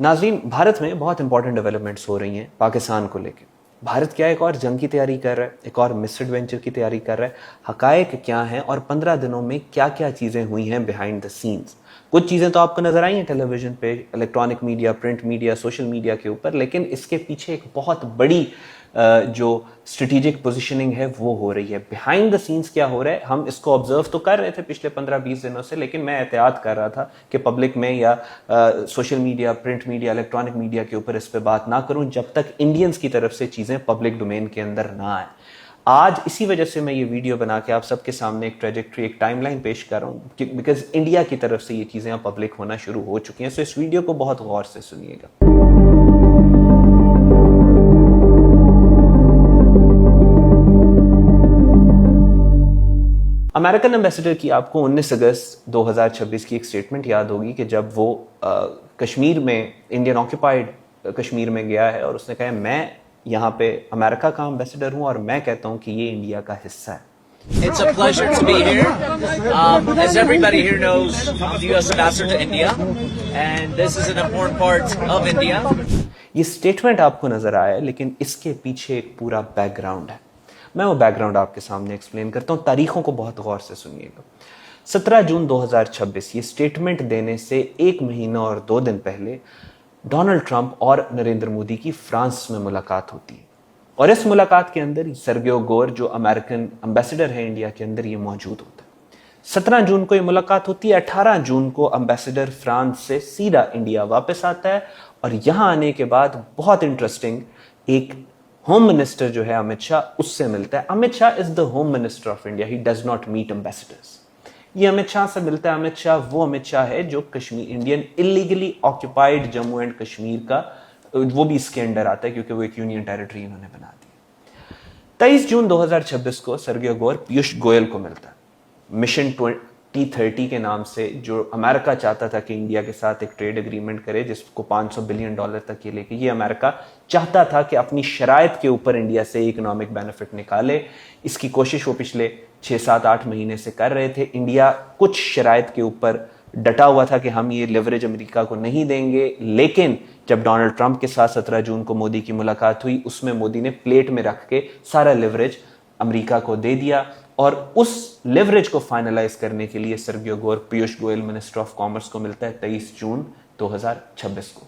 नाज़रीन, भारत में बहुत इंपॉर्टेंट डेवलपमेंट्स हो रही हैं पाकिस्तान को लेकर। भारत क्या एक और जंग की तैयारी कर रहा है, एक और मिस एडवेंचर की तैयारी कर रहा है। हकायक क्या हैं और 15 दिनों में क्या क्या चीज़ें हुई हैं बिहाइंड द सीन्स। कुछ चीज़ें तो आपको नजर आई हैं टेलीविजन पे, electronic media, print media, social media के ऊपर, लेकिन इसके पीछे एक बहुत बड़ी जो स्ट्रेटेजिक पोजीशनिंग है वो हो रही है। बिहाइंड द सीन्स क्या हो रहा है, हम इसको ऑब्जर्व तो कर रहे थे पिछले 15-20 दिनों से, लेकिन मैं एहतियात कर रहा था कि पब्लिक में या social media, print media, electronic media के ऊपर इस पे बात ना करूं जब तक इंडियंस की तरफ से चीज़ें पब्लिक डोमेन के अंदर ना आए। आज इसी वजह से मैं ये वीडियो बना के आप सबके सामने एक ट्रेजेक्ट्री, एक टाइमलाइन पेश कर रहा हूँ, बिकॉज इंडिया की तरफ से ये चीज़ें अब पब्लिक होना शुरू हो चुकी हैं। सो इस वीडियो को बहुत गौर से सुनिएगा। अमेरिकन एम्बेसडर की आपको 19 अगस्त 2026 की एक स्टेटमेंट याद होगी कि जब वो कश्मीर में, इंडियन ऑक्यूपाइड कश्मीर में गया है और उसने कहा मैं यहाँ पे अमेरिका का एम्बेसडर हूँ और मैं कहता हूँ कि ये इंडिया का हिस्सा है। It's a pleasure to be here. As everybody here knows, I'm the U.S. ambassador to India, and this is an important part of India. ये स्टेटमेंट आपको नजर आया, लेकिन इसके पीछे एक पूरा बैकग्राउंड है। मैं वो बैकग्राउंड आपके सामने एक्सप्लेन करता हूँ। तारीखों को बहुत गौर से सुनिएगा। 17 जून 2026, ये स्टेटमेंट देने से 1 महीना और 2 दिन पहले डोनाल्ड ट्रंप और नरेंद्र मोदी की फ्रांस में मुलाकात होती है, और इस मुलाकात के अंदर सर्गियो गोर जो अमेरिकन एम्बेसडर है इंडिया के अंदर, ये मौजूद होता है। 17 जून को ये मुलाकात होती है। 18 जून को एम्बेसडर फ्रांस से सीधा इंडिया वापस आता है, और यहां आने के बाद बहुत इंटरेस्टिंग, एक होम मिनिस्टर जो है अमित शाह, उससे मिलता है। Amit Shah is the home minister of India, he does not meet ambassadors. ये अमित शाह से मिलता है। अमित शाह वो अमित शाह है जो Kashmir, Indian illegally occupied Jammu and Kashmir का, वो भी इसके अंडर आता है क्योंकि वो एक यूनियन टेरिटरी इन्होंने बना दी। 23 जून 2026 को सर्गियो गोर पीयूष गोयल को मिलता है। मिशन 2030 के नाम से, जो अमेरिका चाहता था कि इंडिया के साथ एक ट्रेड एग्रीमेंट करे जिसको $500 बिलियन तक ये लेके, ये अमेरिका चाहता था कि अपनी शराइत के ऊपर इंडिया से इकोनॉमिक बेनिफिट निकाले। इसकी कोशिश वो पिछले 6-7-8 महीने से कर रहे थे। इंडिया कुछ शराइत के ऊपर डटा हुआ था कि हम ये लेवरेज अमेरिका को नहीं देंगे, लेकिन जब डोनाल्ड ट्रंप के साथ 17 जून को मोदी की मुलाकात हुई, उसमें मोदी ने प्लेट में रख के सारा लेवरेज अमेरिका को दे दिया, और उस लेवरेज को फाइनलाइज करने के लिए सर्गियो गोर Piyush Goyal minister of commerce को मिलता है 23 जून 2026 को।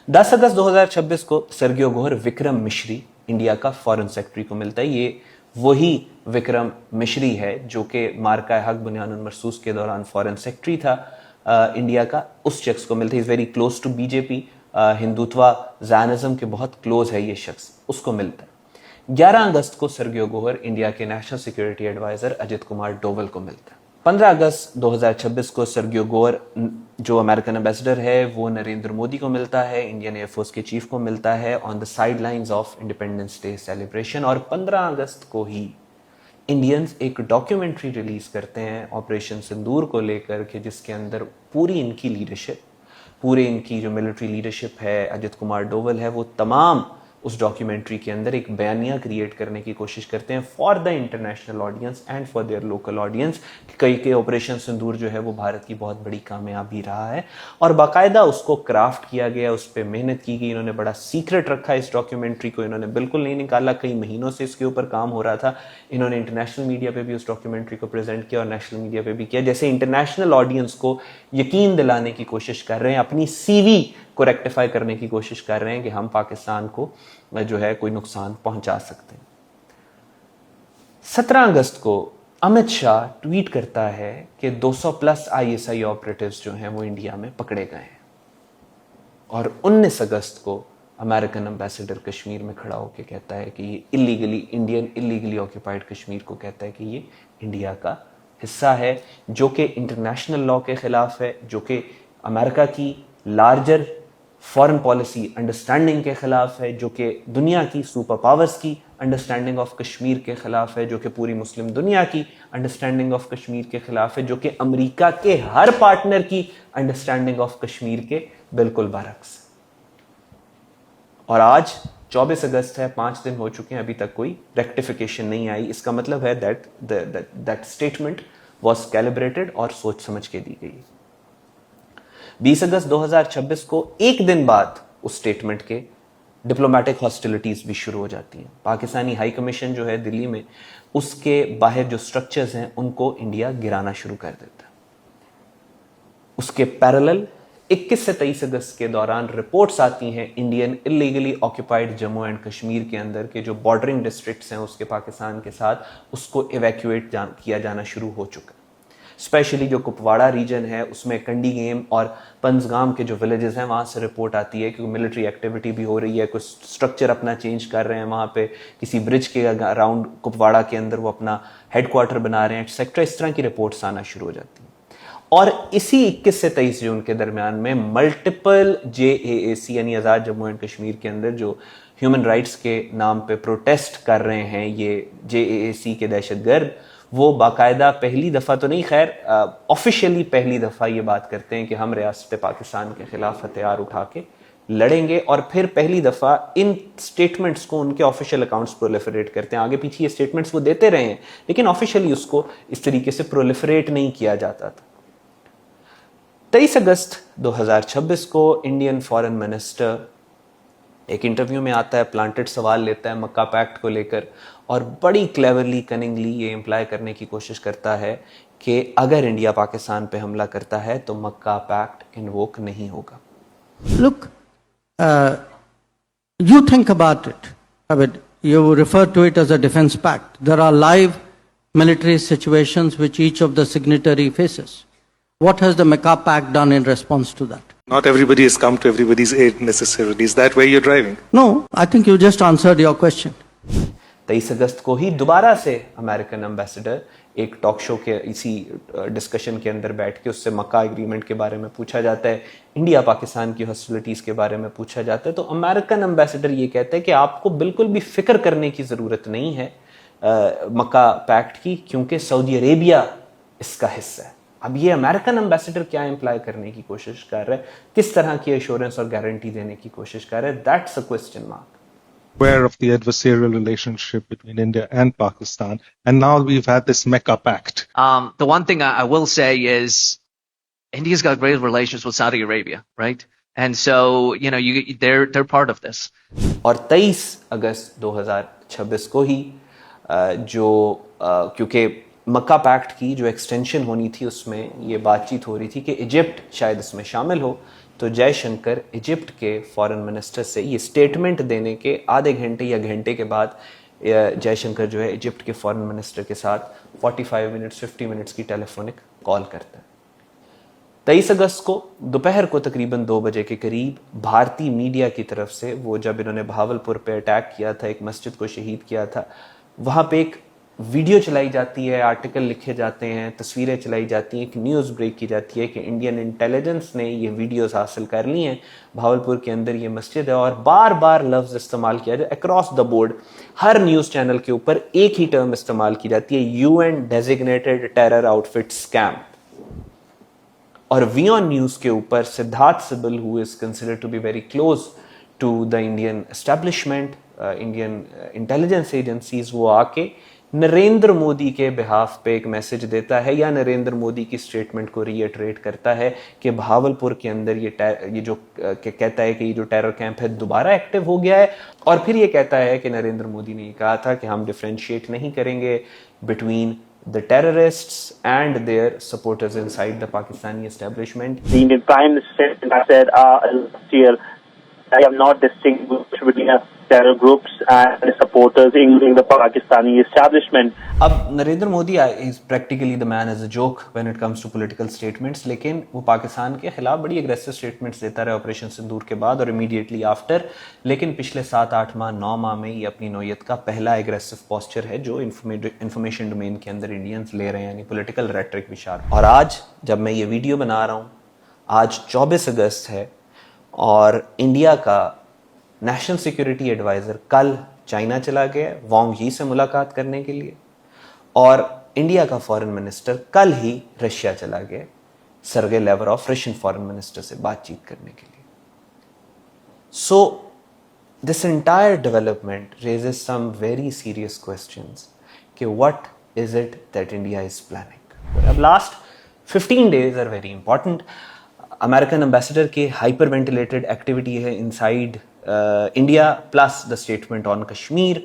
10 अगस्त 2026 को सर्गियो गोर विक्रम मिश्री, इंडिया का फॉरेन सेक्रेटरी को मिलता है। ये वही विक्रम मिश्री है जो कि मार्का हक बुनियानुल मरसूस के दौरान फॉरेन सेक्रेटरी था इंडिया का। उस शख्स को मिलता है। Is very close to BJP, Hindutva, Zionism के बहुत क्लोज है ये शख्स, उसको मिलता है। 11 अगस्त को सर्गियो गोर इंडिया के national security adviser Ajit Kumar Doval को मिलता है। 15 अगस्त 2026 को सर्गियो गोर जो अमेरिकन एम्बेसडर है वो नरेंद्र मोदी को मिलता है, इंडियन एयरफोर्स के चीफ को मिलता है on the side lines of independence day celebration. और 15 अगस्त को ही इंडियंस एक डॉक्यूमेंट्री रिलीज करते हैं ऑपरेशन सिंदूर को लेकर के, जिसके अंदर पूरी इनकी लीडरशिप, पूरे इनकी जो मिलिट्री लीडरशिप है, अजित कुमार डोवल है, वो तमाम उस डॉक्यूमेंट्री के अंदर एक बयानिया क्रिएट करने की कोशिश करते हैं for the international audience and for their local audience. कई के ऑपरेशन सिंदूर जो है वो भारत की बहुत बड़ी कामयाबी रहा है, और बाकायदा उसको क्राफ्ट किया गया, उस पर मेहनत की गई। इन्होंने बड़ा सीक्रेट रखा इस डॉक्यूमेंट्री को, इन्होंने बिल्कुल नहीं निकाला। कई महीनों से इसके ऊपर काम हो रहा था। इन्होंने इंटरनेशनल मीडिया पे भी उस डॉक्यूमेंट्री को प्रेजेंट किया और नेशनल मीडिया पे भी किया, जैसे इंटरनेशनल ऑडियंस को यकीन दिलाने की कोशिश कर रहे हैं, अपनी सीवी को रेक्टिफाई करने की कोशिश कर रहे हैं कि हम पाकिस्तान को जो है कोई नुकसान पहुंचा सकते हैं। 17 अगस्त को अमित शाह ट्वीट करता है कि 200+ ISI ऑपरेटिव्स जो हैं वो इंडिया में पकड़े गए हैं, और 19 अगस्त को अमेरिकन एम्बेसडर कश्मीर में खड़ा होकर कहता है कि ये illegally, Indian illegally occupied Kashmir को कहता है कि ये इंडिया का हिस्सा है, जो कि इंटरनेशनल लॉ के खिलाफ है, जो कि अमेरिका की लार्जर फॉरेन पॉलिसी अंडरस्टैंडिंग के खिलाफ है, जो कि दुनिया की सुपर पावर्स की अंडरस्टैंडिंग ऑफ कश्मीर के खिलाफ है, जो कि पूरी मुस्लिम दुनिया की अंडरस्टैंडिंग ऑफ कश्मीर के खिलाफ है, जो कि अमेरिका के हर पार्टनर की अंडरस्टैंडिंग ऑफ कश्मीर के बिल्कुल बरक्स। और आज 24 अगस्त है, 5 दिन हो चुके हैं, अभी तक कोई रेक्टिफिकेशन नहीं आई। इसका मतलब है दैट स्टेटमेंट वॉज कैलिब्रेटेड और सोच समझ के दी गई। 20 अगस्त 2026 को एक दिन बाद उस स्टेटमेंट के डिप्लोमेटिक हॉस्टिलिटीज भी शुरू हो जाती हैं। पाकिस्तानी हाई कमीशन जो है दिल्ली में, उसके बाहर जो स्ट्रक्चर्स हैं उनको इंडिया गिराना शुरू कर देता है। उसके पैरेलल 21 से 23 अगस्त के दौरान रिपोर्ट्स आती हैं Indian illegally occupied Jammu and Kashmir के अंदर के जो बॉर्डरिंग डिस्ट्रिक्ट्स हैं उसके पाकिस्तान के साथ, उसको इवैक्यूएट किया जाना शुरू हो चुका है। स्पेशली जो कुपवाड़ा रीजन है उसमें कंडी गेम और पंजगाम के जो विलेजेस हैं वहाँ से रिपोर्ट आती है कि मिलिट्री एक्टिविटी भी हो रही है, कुछ स्ट्रक्चर अपना चेंज कर रहे हैं वहाँ पे, किसी ब्रिज के अराउंड कुपवाड़ा के अंदर वो अपना हेडक्वार्टर बना रहे हैं एक्सेट्रा। इस तरह की रिपोर्ट्स आना शुरू हो जाती हैं। और इसी 21 से 23 जून के दरमियान में मल्टीपल JAAC यानी आज़ाद जम्मू एंड कश्मीर के अंदर जो ह्यूमन राइट्स के नाम पे प्रोटेस्ट कर रहे हैं ये JAAC के दहशतगर्द, वो बाकायदा पहली दफ़ा तो नहीं, खैर ऑफिशियली पहली दफ़ा ये बात करते हैं कि हम रियासत पाकिस्तान के खिलाफ हथियार उठा के लड़ेंगे। और फिर पहली दफ़ा इन स्टेटमेंट्स को उनके ऑफिशियल अकाउंट्स प्रोलिफरेट करते हैं। आगे पीछे ये स्टेटमेंट्स वो देते रहे हैं लेकिन ऑफिशियली उसको इस तरीके से प्रोलिफरेट नहीं किया जाता था। 23 अगस्त 2026 को इंडियन फॉरेन मिनिस्टर एक इंटरव्यू में आता है, प्लांटेड सवाल लेता है मक्का पैक्ट को लेकर और बड़ी क्लेवरली कनिंगली ये इम्प्लाई करने की कोशिश करता है कि अगर इंडिया पाकिस्तान पे हमला करता है तो मक्का पैक्ट इन्वोक नहीं होगा। Look, you think about it. I mean, you refer to it as a defense pact. There are live military situations which each of the signatory faces. What has the Mecca Pact done in response to that? Not everybody has come to everybody's aid necessarily. Is that where you're driving? No, I think you just answered your question. 23 अगस्त को ही दोबारा से American ambassador एक talk show के इसी discussion के अंदर बैठ के उससे मक्का एग्रीमेंट के बारे में पूछा जाता है, इंडिया पाकिस्तान की हॉस्टिलिटीज के बारे में पूछा जाता है। तो अमेरिकन एम्बेसडर ये कहते हैं कि आपको बिल्कुल भी फिक्र करने की ज़रूरत नहीं है मक्का पैक्ट की, क्योंकि सऊदी अरेबिया इसका हिस्सा है। अब ये अमेरिकन एम्बेसडर क्या इंप्लाई करने की कोशिश कर रहा है, किस तरह की एश्योरेंस और गारंटी देने की कोशिश कर रहा है, that's a question mark. Aware of the adversarial relationship between India and Pakistan, and now we've had this Mecca Pact. The one thing I will say is India's got great relations with Saudi Arabia, right? And so, you know, they're part of this. और 23 अगस्त 2026 को ही क्योंकि मक्का pact की जो extension होनी थी उसमें ये बातचीत हो रही थी कि इजिप्ट शायद इसमें शामिल हो, तो जयशंकर इजिप्ट के फॉरेन मिनिस्टर से ये स्टेटमेंट देने के आधे घंटे या घंटे के बाद जयशंकर जो है इजिप्ट के फॉरेन मिनिस्टर के साथ 50 मिनट्स की टेलीफोनिक कॉल करता है। 23 अगस्त को दोपहर को तकरीबन 2 बजे के करीब भारतीय मीडिया की तरफ से, वो जब इन्होंने भावलपुर पे अटैक किया था, एक मस्जिद को शहीद किया था, वहाँ पे एक वीडियो चलाई जाती है, आर्टिकल लिखे जाते हैं, तस्वीरें चलाई जाती हैं, एक न्यूज़ ब्रेक की जाती है कि इंडियन इंटेलिजेंस ने ये वीडियोस हासिल कर ली हैं, भावलपुर के अंदर ये मस्जिद है। और बार बार लफ्ज़ इस्तेमाल किया जाए across the board, her news channel के ऊपर एक ही टर्म इस्तेमाल की जाती है, UN designated terror outfit scam. और वियन न्यूज़ के ऊपर Siddharth Sibal, who is considered to be very close to the Indian establishment, Indian intelligence agencies, वो आके नरेंद्र मोदी के बिहाफ पे एक मैसेज देता है या नरेंद्र मोदी की स्टेटमेंट को रीइटरेट करता है कि भावलपुर के अंदर ये जो कहता है कि ये जो टेरर कैंप है दोबारा एक्टिव हो गया है। और फिर ये कहता है कि नरेंद्र मोदी ने कहा था कि हम डिफरेंशिएट नहीं करेंगे between the terrorists and their supporters inside the Pakistani establishment. The Indian Prime Minister said last year, I have not distinguished between terror groups and supporters, including the Pakistani establishment. अब Narendra Modi is practically the man as a joke when it comes to political statements, लेकिन वो पाकिस्तान के खिलाफ बड़ी aggressive statements देता रहा operation सिंदूर के बाद और immediately after। लेकिन पिछले 7-8 माह 9 माह में ये अपनी नौयत का पहला aggressive posture है जो information domain के अंदर इंडियंस ले रहे हैं, यानी political rhetoric विशार। और आज जब मैं ये वीडियो बना रहा हूँ, आज 24 अगस्त है और इंडिया का नेशनल सिक्योरिटी एडवाइजर कल चाइना चला गया वांग यी से मुलाकात करने के लिए, और इंडिया का फॉरेन मिनिस्टर कल ही रशिया चला गया Sergey Lavrov Russian foreign minister से बातचीत करने के लिए। So this entire development raises some very serious questions कि what is it that India is planning. अब last 15 days are very important. American ambassador کے ہائپر وینٹیلیٹڈ ایکٹیویٹی ہے inside India plus the statement on Kashmir.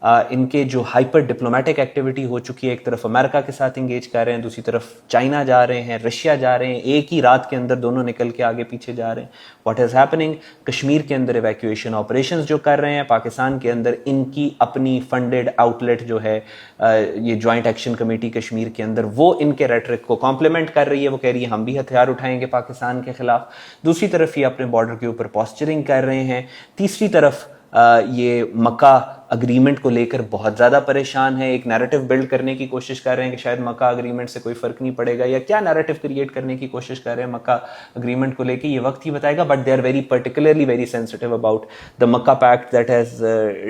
ان کے جو hyper diplomatic activity ہو چکی ہے, ایک طرف امریکہ کے ساتھ انگیج کر رہے ہیں, دوسری طرف چائنا جا رہے ہیں, رشیا جا رہے ہیں, ایک ہی رات کے اندر دونوں نکل کے آگے پیچھے جا رہے ہیں. واٹ از ہیپننگ, کشمیر کے اندر ایویکویشن آپریشنز جو کر رہے ہیں, پاکستان کے اندر ان کی اپنی فنڈڈ آؤٹ لیٹ جو ہے یہ جوائنٹ ایکشن کمیٹی کشمیر کے اندر, وہ ان کے ریٹرک کو کمپلیمنٹ کر رہی ہے. وہ کہہ رہی ہے ہم بھی ہتھیار اٹھائیں گے پاکستان کے خلاف. دوسری طرف یہ اپنے بارڈر کے اوپر پوسچرنگ کر رہے ہیں. تیسری طرف یہ مکہ اگریمنٹ کو لے کر بہت زیادہ پریشان ہے, ایک نیریٹو بلڈ کرنے کی کوشش کر رہے ہیں کہ شاید مکہ اگریمنٹ سے کوئی فرق نہیں پڑے گا, یا کیا نیریٹو کریٹ کرنے کی کوشش کر رہے ہیں مکہ اگریمنٹ کو لے کے, یہ وقت ہی بتائے گا. But they are very particularly very sensitive about the Mecca pact that has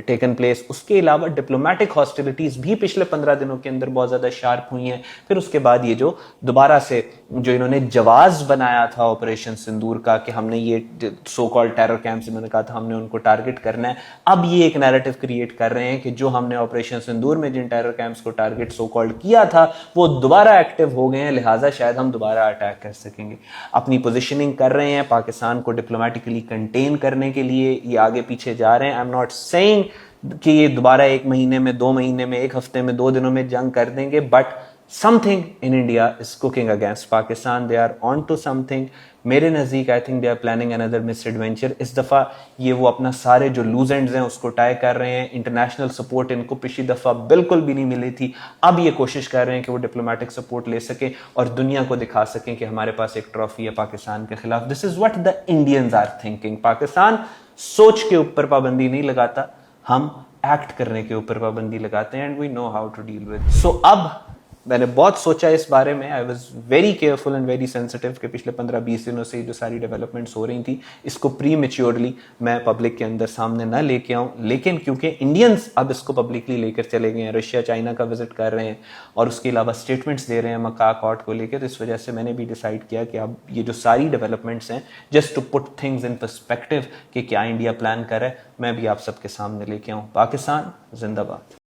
taken place. اس کے علاوہ ڈپلومیٹک ہاسٹیلٹیز بھی پچھلے 15 دنوں کے اندر بہت زیادہ شارپ ہوئی ہیں. پھر اس کے بعد یہ جو دوبارہ سے جو انہوں نے جواز بنایا تھا آپریشن سندور کا کہ ہم نے یہ سو کال ٹیرر کیمپ سے میں نے کہا تھا ہم نے ان کو ٹارگٹ کرنا ہے, اب یہ ایک نیریٹو کریٹ کر رہے ہیں کہ جو ہم نے آپریشن سندور میں جن ٹیرر کیمپس کو ٹارگٹ سو کالڈ کیا تھا وہ دوبارہ ایکٹیو ہو گئے ہیں, لہٰذا شاید ہم دوبارہ اٹیک کر سکیں گے. اپنی پوزیشننگ کر رہے ہیں, پاکستان کو ڈپلومیٹکلی کنٹین کرنے کے لیے یہ آگے پیچھے جا رہے ہیں. آئی ایم ناٹ سیئنگ کہ یہ دوبارہ 1 مہینے میں 2 مہینے میں 1 ہفتے میں 2 دنوں میں جنگ کر دیں گے, but something in India is cooking against Pakistan. They are onto something. میرے نزدیک I think they are planning another misadventure. اس دفعہ یہ وہ اپنا سارے جو لوز اینڈز ہیں اس کو ٹائی کر رہے ہیں. انٹرنیشنل سپورٹ ان کو پچھلی دفعہ بالکل بھی نہیں ملی تھی, اب یہ کوشش کر رہے ہیں کہ وہ ڈپلومیٹک سپورٹ لے سکیں اور دنیا کو دکھا سکیں کہ ہمارے پاس ایک ٹرافی ہے پاکستان کے خلاف. This is what the Indians are thinking. Pakistan سوچ کے اوپر پابندی نہیں لگاتا, ہم ایکٹ کرنے کے اوپر پابندی لگاتے ہیں, and we know how to deal with. So اب میں نے بہت سوچا اس بارے میں, I was very careful and very sensitive کہ پچھلے 15-20 دنوں سے جو ساری ڈیولپمنٹس ہو رہی تھیں اس کو پری میچیورلی میں پبلک کے اندر سامنے نہ لے کے آؤں. لیکن کیونکہ انڈینز اب اس کو پبلکلی لے کر چلے گئے ہیں, رشیا چائنا کا وزٹ کر رہے ہیں اور اس کے علاوہ اسٹیٹمنٹس دے رہے ہیں مکہ اکارڈ کو لے کے, تو اس وجہ سے میں نے بھی ڈیسائیڈ کیا کہ اب یہ جو ساری ڈیولپمنٹس ہیں just to put things in perspective کہ کیا انڈیا پلان کر رہا ہے, میں بھی آپ سب کے سامنے لے کے آؤں. پاکستان زندہ باد.